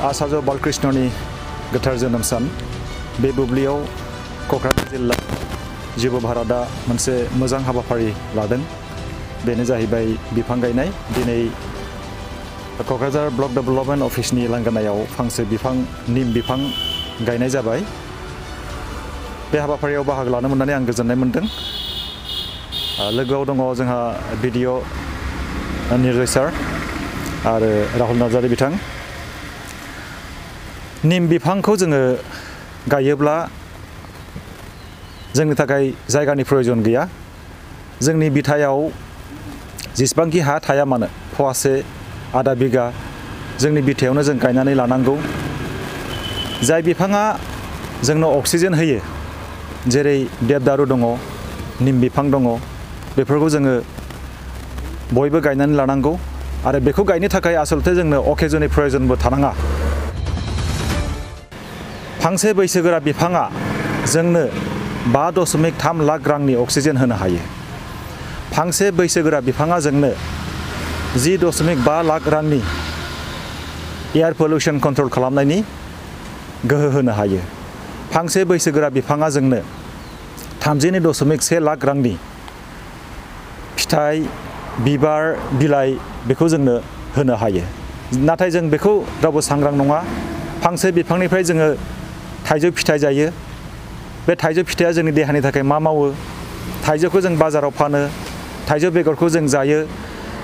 आचार्य बालकृष्णनि गोथार जोनोम सान बे बुब्लियाव क'क्राझार जिल्ला जिब' भारतआ मोनसे मोजां हाबाफारि लादों बेनो जाहैबाय बिफां गायनाय दिनै क'क्राझार ब्लक डेभेलपमेन्ट अफिसनि लांगोनायाव फांसे बिफां निम बिफां गायनाय जाबाय बे हाबाफारियाव बाहागो लानो मोननानै आं गोजोननाय मोनदों लोगोआव दङ जोंहा बिडिअ निर्जय सार आरो राहुल नार्जारी बिथां निम बिफांखौ जोङो गायोब्ला जोंनि थाखाय जायगानि प्रयोजन गैया जोंनि बिथायाव जेसेबांखि हा थाया मानो फवासे आधा बिगा जोंनि बिथायावनो जों गायनानै लानांगौ जाय बिफाङा जोंनो अक्सिजेन होयो जेरै देबदारु दङ निम बिफां दङ बेफोरखौ जोङो बयबो गायनानै लानांगौ आरो बेखौ गायनो थाखाय आसलते जोंनो अकेजननि प्रयोजनबो थानाङा फांसे बैसोगोरा बिफाङा जोंनो 5.3 लाख रांनि अक्सिजेन होनो हायो फांसे बैसोगोरा बिफाङा जोंनो 10.5 लाख रांनि एयार पल्यूशन कंट्रोल खालामनायनि गोहो होनो हायो फांसे बैसोगोरा बिफाङा जोंनो 32.1 लाख रांनि फिथाइ बिबार बिलाइ बेखौ जोंनो होनो हायो नाथाय जों बेखौ रावबो सांग्रां नङा फांसे बिफांनिफ्राय जोङो थाइजौ फिथाइ जायो बे थाइजौ फिथाइया जोंनि देहानि थाखाय मा मावो थाइजौखौ जों बाजाराव फानो थाइजौ बेगरखौ जों जायो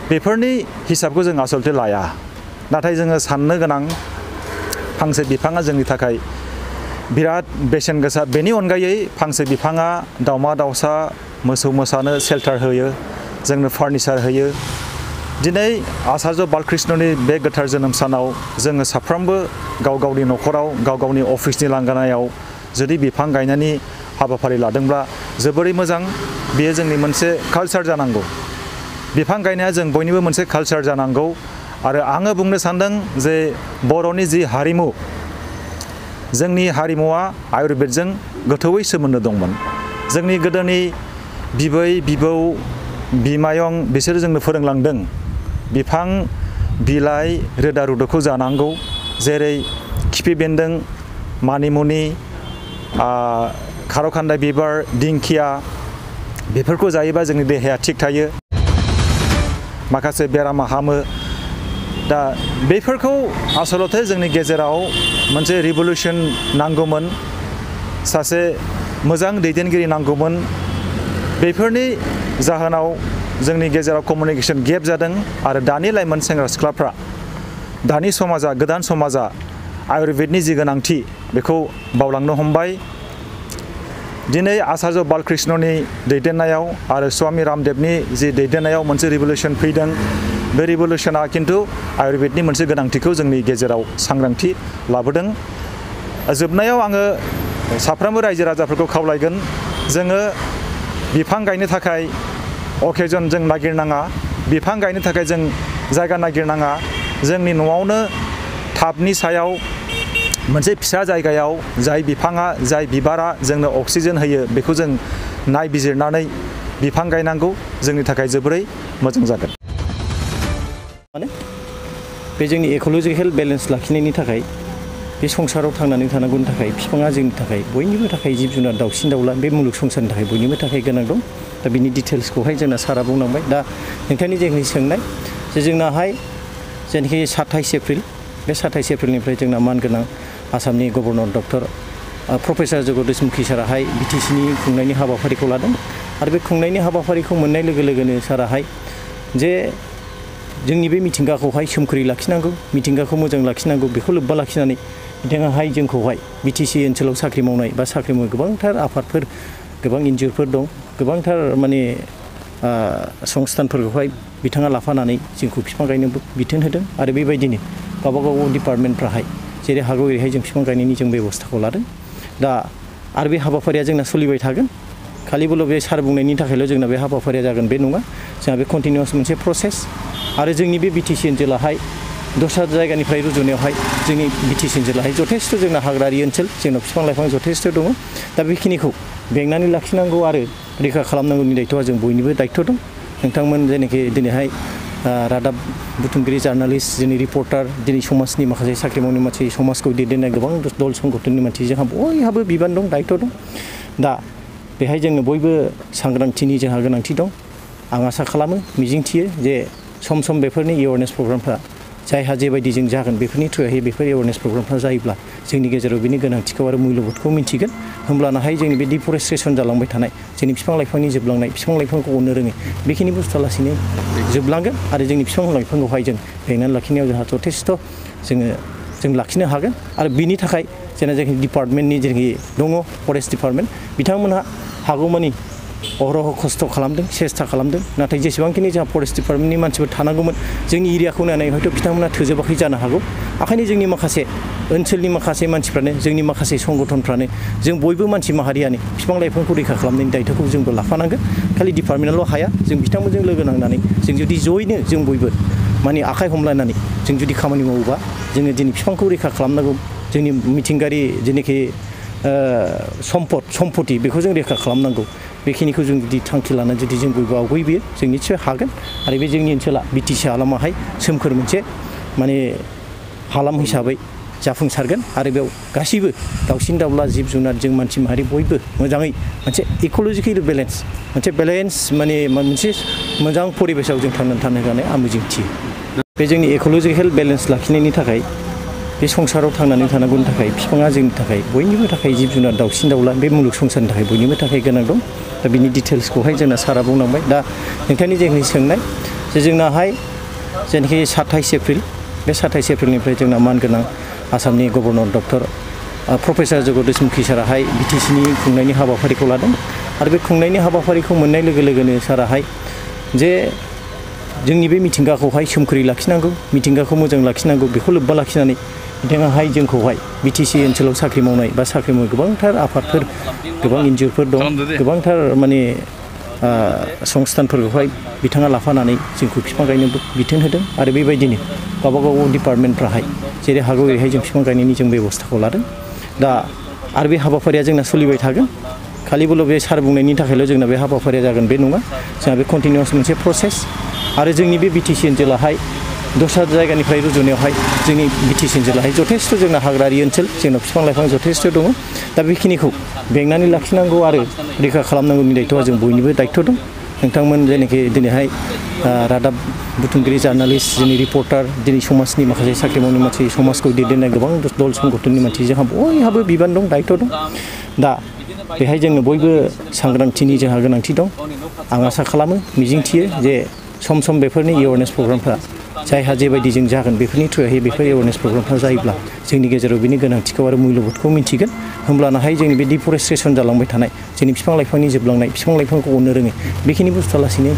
बेफोरनि हिसाबखौ जों आसलते लाया नाथाय जोङो साननो गोनां फांसे बिफाङा जोंनि थाखाय बिराद बेसेन गोसा बेनि अनगायै फांसे बिफाङा दाउमा दाउसा मोसौ मोसानो शेल्टार होयो जोंनो फार्निचार होयो दिनै आचार्य बालकृष्णनि बे गोथार जोनोम सानाव जोङो साफ्रोमबो गाव गावनि न'खराव गाव गावनि अफिसनि लांगोनायाव जुदि बिफां गायनायनि हाबाफारि लादोंब्ला जोबोरै मोजां बेयो जोंनि मोनसे कालचार जानांगौ बिफां गायनाया जों बयनिबो मोनसे कालचार जानांगौ आरो आङो बुंनो सानदों जे बर'नि जि हारिमु जोंनि हारिमुवा आयुर्वेदजों गोथौवै सोमोन्दो दंमोन जोंनि गोदोनि बिबै बिबौ बिमायं बिसोर जोंनो फोरोंलांदों बिफां बिलाइ रोदा रुदुखौ जानांगौ जेरै खिफि बेन्दों मानिमुनि खारौ खान्दाय बिबार दिंखिया बेफोरखौ जायोबा जोंनि देहाया थिग थायो माखासे बेरामा हामो दा बेफोरखौ आसलते जोंनि गेजेराव मोनसे रिभलिउसन नांगौमोन सासे मोजां दैदेनगिरि नांगौमोन बेफोरनि जाहोनाव जोंनि गेजेराव कमिउनिकेशन गेप जादों आरो दानि लाइमोन सेंग्रा सिख्लाफ्रा दानि समाजा गोदान समाजा आयुर्वेदनि जि गोनांथि बेखौ बावलांनो हमबाय दिनै आचार्य बालकृष्णनि दैदेननायाव आरो स्वामी रामदेवनि जि दैदेननायाव मोनसे रिभलिउसन फैदों बे रिभलिउसना किन्तु आयुर्वेदनि मोनसे गोनांथिखौ जोंनि गेजेराव सांग्रांथि लाबोदों जोबनायाव आङो साफ्रोमबो रायजो राजाफोरखौ खावलायगोन जोङो बिफां गायनो थाखाय अकेजन जों नागिरनाङा बिफां गायनो थाखाय जों जायगा नागिरनाङा जोंनि न'आवनो टाबनि सायाव मोनसे फिसा जायगायाव जाय बिफाङा जाय बिबारा जोंनो अक्सिजेन होयो बेखौ जों नायबिजिरनानै बिफां गायनांगौ जोंनि थाखाय जोबोरै मोजां जागोन माने बे जोंनि इक'लजिकेल बेलेन्स लाखिनायनि थाखाय बे संसाराव थांनानै थानांगौनि थाखाय बिफाङा जोंनि थाखाय बयनिबो थाखाय जिब जुनार दाउसिन दाउला बे मुलुग संसारनि थाखाय बयनिबो थाखाय गोनां दं दा बिनि डिटेल्सखौहाय जोंना सारा बुंलांबाय दा नोंथांनि जेखि सोंनाय जे जोंनाहाय जेनाखि 27 एप्रिल बे 27 एप्रिलनिफ्राय जोंना मानगोनां आसामनि governor doctor professor Jagdish Mukhi साराहाय बिटिसिनि खुंनायनि हाबाफारिखौ लादों आरो बे खुंनायनि हाबाफारिखौ मोननाय लोगो लोगोनो साराहाय जे जोंनि बे मिथिंगाखौहाय सोमखोरै लाखिनांगौ मिथिंगाखौ मोजां लाखिनांगौ बेखौ लोब्बा लाखिनानै बिथाङाहाय जोंखौहाय बिटिसि ओनसोलाव साख्रि मावनाय बा साख्रि मावनाय गोबांथार आफादफोर गोबां एनजिअफोर दं गोबांथार माने संस्थानफोरखौहाय बिथाङा लाफानानै जोंखौ बिफां गायनो बिथोन होदों आरो बेबायदिनो गावबा गाव डिपार्टमेन्टफ्राहाय जेरै हागौ ओरैहाय जों बिफां गायनायनि जों बेबस्थाखौ लादों दा आरो बे हाबाफारिया जोंना सोलिबाय थागोन खालिबोल' बे सार बुंनायनि थाखायल' जोंना बे हाबाफारिया जागोन बे नङा जोंहा बे कन्टिनिउआस मोनसे प्रसेस आरो जोंनि बे बिटिसि ओनसोलाहाय दस्रा जायगानिफ्राय रुजुनायावहाय जोंनि बिटिसि ओनसोलाहाय जथेस्थ' जोंना हाग्रारि ओनसोल जोंनाव बिफां लाइफां जथेस्थ' दङ दा बेखिनिखौ बेंनानै लाखिनांगौ आरो रैखा खालामनांगौनि दायथ'आ जों बयनिबो दायथ' दं नोंथांमोन जेनाखि दिनैहाय रादाब बुथुमगिरि जार्नालिस्ट दिनै रिपर्टार दिनै समाजनि माखासे साख्रि मावनाय मानसि समाजखौ दैदेननाय गोबां दल संगठननि मानसि जोंहा बयहाबो बिबान दं दायथ' दं दा बेहाय जोङो बयबो सांग्रांथिनि जोंहा गोनांथि दं आं आसा खालामो मिजिंथियो जे सम सम बेफोरनि एवारनेस प्रग्रामफ्रा जायहा जेबायदि जों जागोन बेफोरनि थ्रुयै बेफोर एवारनेस प्रग्रामफ्रा जायोब्ला जोंनि गेजेराव बिनि गोनांथिखौ आरो मुल्यबोधखौ मिन्थिगोन होमब्लानाहाय जोंनि बे डिफरेस्ट्रेसन जालांबाय थानाय जोंनि बिफां लाइफांनि जोबलांनाय बिफां लाइफांखौ अननो रोङै बेखिनि बुस्थुआ लासैनो जोबलांगोन आरो जोंनि बिफां लाइफांखौहाय जों गायनानै लाखिनायाव जोंहा जथेस्थ' जों लाखिनो हागोन आरो बिनि थाखाय जेना जोंनि डिपार्टमेन्टनि जेनाखि दङ फरेस्ट डिपार्टमेन्ट बिथांमोनहा हागौमानि अहरह खस्थ' खालामदों सेस्था खालामदों नाथाय जेसेबांखिनि जोंहा फरेस्ट डिपार्टमेन्टनि मानसिफोर थानांगौमोन जोंनि एरियाखौ नायनानै हयथ' बिथांमोना थोजोबाखै जानो हागौ ओंखायनो जोंनि माखासे ओनसोलनि माखासे मानसिफ्रानो जोंनि माखासे संगठनफ्रानो जों बयबो मानसि माहारियानो बिफां लाइफांखौ रैखा खालामनायनि दायथ'खौ जोंबो लाफानांगोन खालि डिपार्टमेन्टआल' हाया जों बिथांमोनजों लोगो नांनानै जों जुदि जयैनो जों बयबो माने आखाइ हमलायनानै जों जुदि खामानि मावोबा जोङो दिनै बिफांखौ रैखा खालामनांगौ जोंनि मिथिंगायारि जेनाखि सम्पति बेखौ जों रैखा खालामनांगौ बेखिनिखौ जों जुदि थांखि लानानै जुदि जों बयबो आवगायबोयो जों निसय हागोन आरो बे जोंनि ओनसोला बिटिसि हालामाहाय सोमखोर मोनसे माने हालाम हिसाबै जाफुंसारगोन आरो बेयाव गासैबो दाउसिन दाउला जिब जुनार जों मानसि माहारि बयबो मोजाङै मोनसे इक'लजिकेल बेलेन्स माने मोनसे मोजां परिबेसाव जों थांनानै थानो होननानै आं मिजिंथियो बे जोंनि इक'लजिकेल बेलेन्स लाखिनायनि थाखाय बे संसाराव थांनानै थानांगौनि थाखाय बिफाङा जोंनि थाखाय बयनिबो थाखाय जिब जुनार दाउसिन दाउला बे मुलुग संसारनि थाखाय बयनिबो थाखाय गोनां दं दा बिनि डिटेल्सखौहाय जोंना सारा बुंलांबाय दा नोंथांनि जेखि सोंनाय जे जोंनाहाय जेनाखि 27 एप्रिल बे 27 एप्रिलनिफ्राय जोंना मानगोनां आसामनि governor doctor professor Jagdish Mukhi साराहाय बिटिसिनि खुंनायनि हाबाफारिखौ लादों आरो बे खुंनायनि हाबाफारिखौ मोननाय लोगो लोगोनो साराहाय जे जोंनि बे मिथिंगाखौहाय सोमखोरै लाखिनांगौ मिथिंगाखौ मोजां लाखिनांगौ बेखौ लोब्बा लाखिनानै बिथाङाहाय जोंखौहाय बिटिसि ओनसोलाव साख्रि मावनाय बा साख्रि मावनाय गोबांथार आफादफोर गोबां एनजिअफोर दं गोबांथार माने संस्थानफोरखौहाय बिथाङा लाफानानै जोंखौ बिफां गायनो बिथोन होदों आरो बेबायदिनो गावबा गाव डिपार्टमेन्टफ्राहाय जेरै हागौ ओरैहाय जों बिफां गायनायनि जों बेबस्थाखौ लादों दा आरो बे हाबाफारिया जोंना सोलिबाय थागोन खालिबोल' बे सार बुंनायनि थाखायल' जोंना बे हाबाफारिया जागोन बे नङा जोंहा बे कन्टिनिउआस मोनसे प्रसेस आरो जोंनि बे बिटिसि ओनसोलाहाय दस्रा जायगानिफ्राय रुजुनायावहाय जोंनि बिटिसि ओनसोलाहाय जथेस्थ' जोंना हाग्रारि ओनसोल जोंनाव बिफां लाइफां जथेस्थ' दङ दा बेखिनिखौ बेंनानै लाखिनांगौ आरो रैखा खालामनांगौनि दायथ'आ जों बयनिबो दायथ' दं नोंथांमोन जेनाखि दिनैहाय रादाब बुथुमगिरि जार्नालिस्ट दिनै रिपर्टार दिनै समाजनि माखासे साख्रि मावनाय मानसि समाजखौ दैदेननाय गोबां दल संगठननि मानसि जोंहा बयहाबो बिबान दं दायथ' दं दा बेहाय जोङो बयबो सांग्रांथिनि जोंहा गोनांथि दं आं आसा खालामो मिजिंथियो जे सम सम बेफोरनि एवारनेस प्रग्रामफ्रा जायहा जेबायदि जों जागोन बेफोरनि थ्रुयै बेफोर एवारनेस प्रग्रामफ्रा जायोब्ला जोंनि गेजेराव बिनि गोनांथिखौ आरो मुल्यबोधखौ मिन्थिगोन होमब्लानाहाय जोंनि बे डिफरेस्ट्रेसन जालांबाय थानाय जोंनि बिफां लाइफांनि जोबलांनाय बिफां लाइफांखौ अननो रोङै बेखिनि बुस्थुआ लासैनो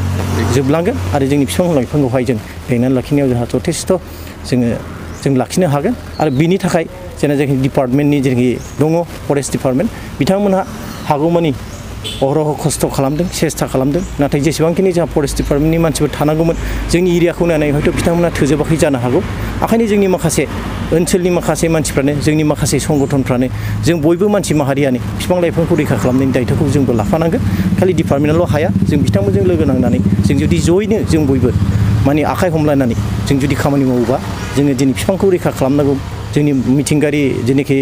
जोबलांगोन आरो जोंनि बिफां लाइफांखौहाय जों गायनानै लाखिनायाव जोंहा जथेस्थ' जों लाखिनो हागोन आरो बिनि थाखाय जेना जोंनि डिपार्टमेन्टनि जेनाखि दङ फरेस्ट डिपार्टमेन्ट बिथांमोनहा हागौमानि अहरह खस्थ' खालामदों सेस्था खालामदों नाथाय जेसेबांखिनि जोंहा फरेस्ट डिपार्टमेन्टनि मानसिफोर थानांगौमोन जोंनि एरियाखौ नायनानै हयथ' बिथांमोना थोजोबाखै जानो हागौ ओंखायनो जोंनि माखासे ओनसोलनि माखासे मानसिफ्रानो जोंनि माखासे संगठनफ्रानो जों बयबो मानसि माहारियानो बिफां लाइफांखौ रैखा खालामनायनि दायथ'खौ जोंबो लाफानांगोन खालि डिपार्टमेन्टआल' हाया जों बिथांमोनजों लोगो नांनानै जों जुदि जयैनो जों बयबो माने आखाइ हमलायनानै जों जुदि खामानि मावोबा जोङो दिनै बिफांखौ रैखा खालामनांगौ जोंनि मिथिंगायारि जेनाखि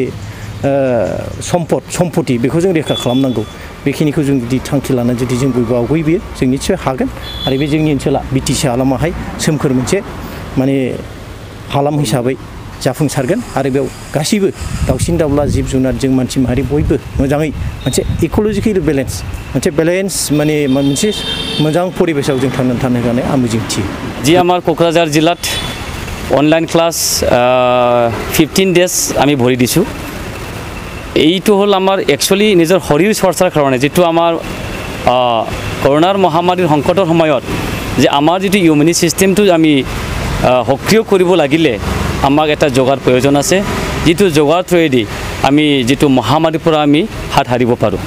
सम्पति बेखौ जों रैखा खालामनांगौ बेखिनिखौ जों जुदि थांखि लानानै जुदि जों बयबो आवगायबोयो जों निसय हागोन आरो बे जोंनि ओनसोला बिटिसि हालामाहाय सोमखोर मोनसे माने हालाम हिसाबै जाफुंसारगोन आरो बेयाव गासैबो दाउसिन दाउला जिब जुनार जों मानसि माहारि बयबो मोजाङै मोनसे इक'लजिकेल बेलेन्स माने मोनसे मोजां परिबेसाव जों थांनानै थानो हागोन आं मिजिंथियो जी आमार क'क्राझार जिल्लात অনলাইন ক্লাছ 15 ডেজ আমি ভৰি দিছোঁ এইটো হ'ল আমাৰ একচুৱেলি নিজৰ শৰীৰ চৰ্চাৰ কাৰণে যিটো আমাৰ কৰোনাৰ মহামাৰীৰ সংকটৰ সময়ত যে আমাৰ যিটো ইমিউনিটি ছিষ্টেমটো আমি সক্ৰিয় কৰিব লাগিলে আমাক এটা যোগাৰ প্ৰয়োজন আছে যিটো যোগাৰ থ্ৰুৱেদি আমি যিটো মহামাৰীৰ পৰা আমি হাত সাৰিব পাৰোঁ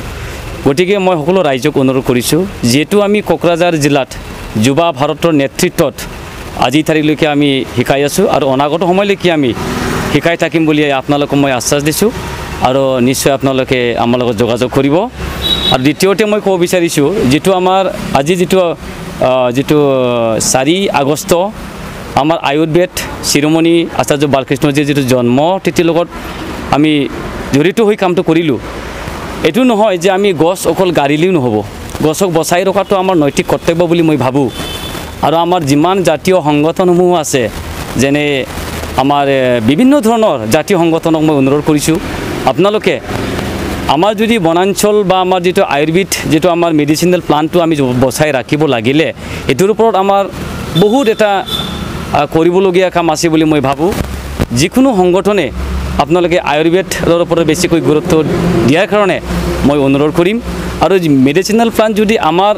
গতিকে মই সকলো ৰাইজক অনুৰোধ কৰিছোঁ যিহেতু আমি কোকৰাঝাৰ জিলাত যুৱা ভাৰতৰ নেতৃত্বত আজি তাৰিখলৈকে আমি শিকাই আছোঁ আৰু অনাগত সময়লৈকে আমি শিকাই থাকিম বুলি আপোনালোকক মই আশ্বাস দিছোঁ আৰু নিশ্চয় আপোনালোকে আমাৰ লগত যোগাযোগ কৰিব আৰু দ্বিতীয়তে মই ক'ব বিচাৰিছোঁ যিটো আমাৰ আজি যিটো 4 আগষ্ট আমাৰ আয়ুৰ্বেদ শিৰোমণি আচাৰ্য বালকৃষ্ণজীৰ যিটো জন্ম তিথিৰ লগত আমি জড়িত হৈ কামটো কৰিলোঁ এইটো নহয় যে আমি গছ অকল গাড়িলেও নহ'ব গছক বচাই ৰখাটো আমাৰ নৈতিক কৰ্তব্য বুলি মই ভাবোঁ আৰু আমাৰ যিমান জাতীয় সংগঠনসমূহ আছে যেনে আমাৰ বিভিন্ন ধৰণৰ জাতীয় সংগঠনক মই অনুৰোধ কৰিছোঁ আপোনালোকে আমাৰ যদি বনাঞ্চল বা আমাৰ যিটো আয়ুৰ্বেদ যিটো আমাৰ মেডিচিনেল প্লান্টটো আমি বচাই ৰাখিব লাগিলে এটোৰ ওপৰত আমাৰ বহুত এটা কৰিবলগীয়া কাম আছে বুলি মই ভাবোঁ যিকোনো সংগঠনে আপোনালোকে আয়ুৰ্বেদৰ ওপৰত বেছিকৈ গুৰুত্ব দিয়াৰ কাৰণে মই অনুৰোধ কৰিম আৰু মেডিচিনেল প্লান্ট যদি আমাৰ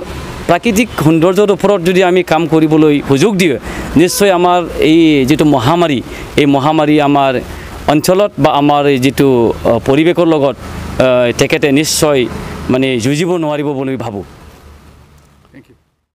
প্ৰাকৃতিক সৌন্দৰ্যৰ ওপৰত যদি আমি কাম কৰিবলৈ সুযোগ দিওঁ নিশ্চয় আমাৰ এই যিটো মহামাৰী আমাৰ অঞ্চলত বা আমাৰ যিটো পৰিৱেশৰ লগত তেখেতে নিশ্চয় মানে যুঁজিব নোৱাৰিব বুলি ভাবোঁ